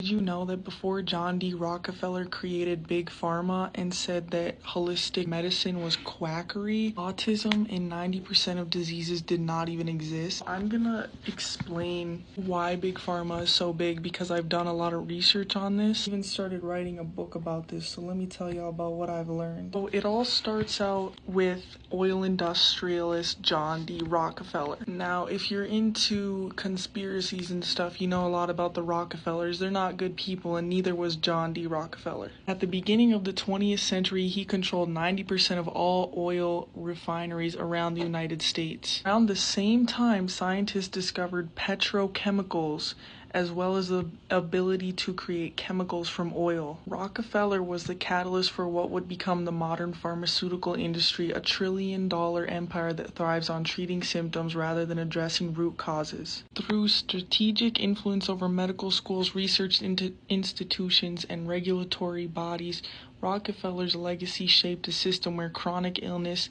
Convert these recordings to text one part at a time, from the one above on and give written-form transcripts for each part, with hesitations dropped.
Did you know that before John D. Rockefeller created Big Pharma and said that holistic medicine was quackery, autism and 90% of diseases did not even exist? I'm gonna explain why Big Pharma is so big because I've done a lot of research on this. I even started writing a book about this, so let me tell y'all about what I've learned. So it all starts out with oil industrialist John D. Rockefeller. Now, if you're into conspiracies and stuff, you know a lot about the Rockefellers. They're not good people, and neither was John D. Rockefeller. At the beginning of the 20th century, he controlled 90% of all oil refineries around the United States. Around the same time, scientists discovered petrochemicals, as well as the ability to create chemicals from oil. Rockefeller was the catalyst for what would become the modern pharmaceutical industry, a trillion-dollar empire that thrives on treating symptoms rather than addressing root causes. Through strategic influence over medical schools, research institutions, and regulatory bodies, Rockefeller's legacy shaped a system where chronic illness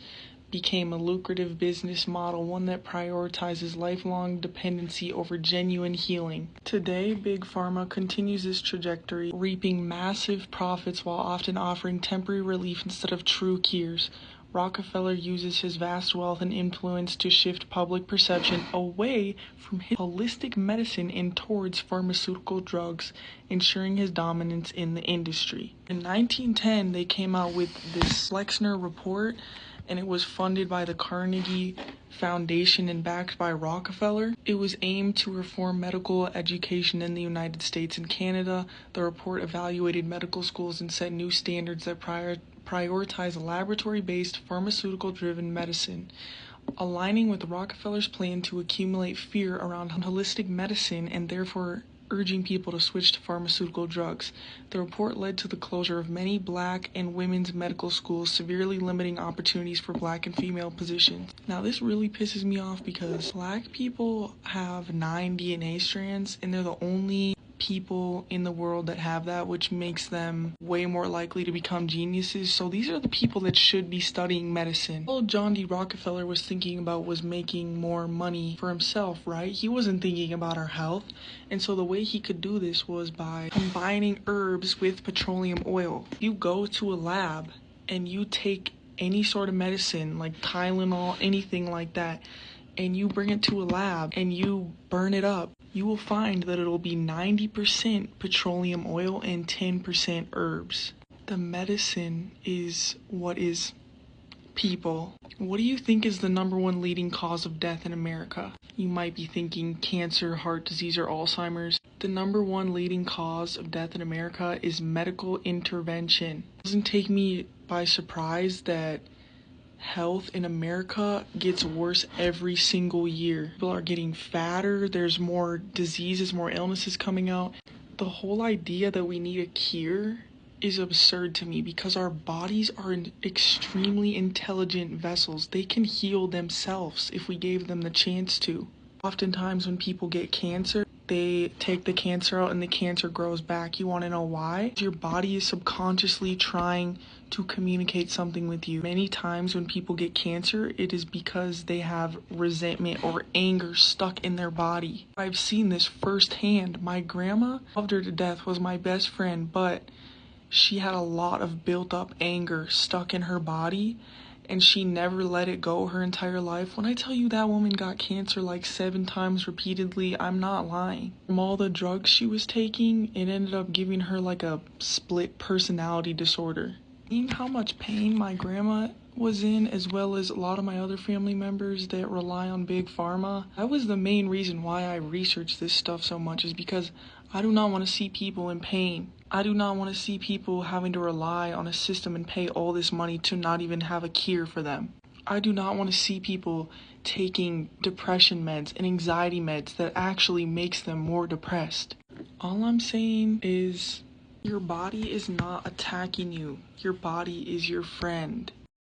became a lucrative business model, one that prioritizes lifelong dependency over genuine healing. Today, Big Pharma continues this trajectory, reaping massive profits while often offering temporary relief instead of true cures. Rockefeller uses his vast wealth and influence to shift public perception away from his holistic medicine and towards pharmaceutical drugs, ensuring his dominance in the industry. In 1910, they came out with this Flexner report, and it was funded by the Carnegie Foundation and backed by Rockefeller. It was aimed to reform medical education in the United States and Canada. The report evaluated medical schools and set new standards that prioritize laboratory-based, pharmaceutical-driven medicine, aligning with Rockefeller's plan to accumulate fear around holistic medicine and therefore urging people to switch to pharmaceutical drugs. The report led to the closure of many black and women's medical schools, severely limiting opportunities for black and female positions. Now, this really pisses me off because black people have 9 DNA strands, and they're the only people in the world that have that, which makes them way more likely to become geniuses. So these are the people that should be studying medicine. All John D. Rockefeller was thinking about was making more money for himself, right? He wasn't thinking about our health. And so the way he could do this was by combining herbs with petroleum oil. You go to a lab and you take any sort of medicine like Tylenol, anything like that, and you bring it to a lab and you burn it up, you will find that it'll be 90% petroleum oil and 10% herbs. The medicine is what is people. What do you think is the #1 leading cause of death in America? You might be thinking cancer, heart disease, or Alzheimer's. The #1 leading cause of death in America is medical intervention. It doesn't take me by surprise that health in America gets worse every single year. People are getting fatter, there's more diseases, more illnesses coming out. The whole idea that we need a cure is absurd to me because our bodies are extremely intelligent vessels. They can heal themselves if we gave them the chance to. Oftentimes when people get cancer, they take the cancer out and the cancer grows back. You want to know why? Your body is subconsciously trying to communicate something with you. Many times when people get cancer, it is because they have resentment or anger stuck in their body. I've seen this firsthand. My grandma, loved her to death, was my best friend, but she had a lot of built up anger stuck in her body, and she never let it go her entire life. When I tell you that woman got cancer like 7 times repeatedly, I'm not lying. From all the drugs she was taking, it ended up giving her like a split personality disorder. Seeing how much pain my grandma was in, as well as a lot of my other family members that rely on Big Pharma, that was the main reason why I researched this stuff so much, is because I do not want to see people in pain. I do not want to see people having to rely on a system and pay all this money to not even have a cure for them. I do not want to see people taking depression meds and anxiety meds that actually makes them more depressed. All I'm saying is your body is not attacking you. Your body is your friend.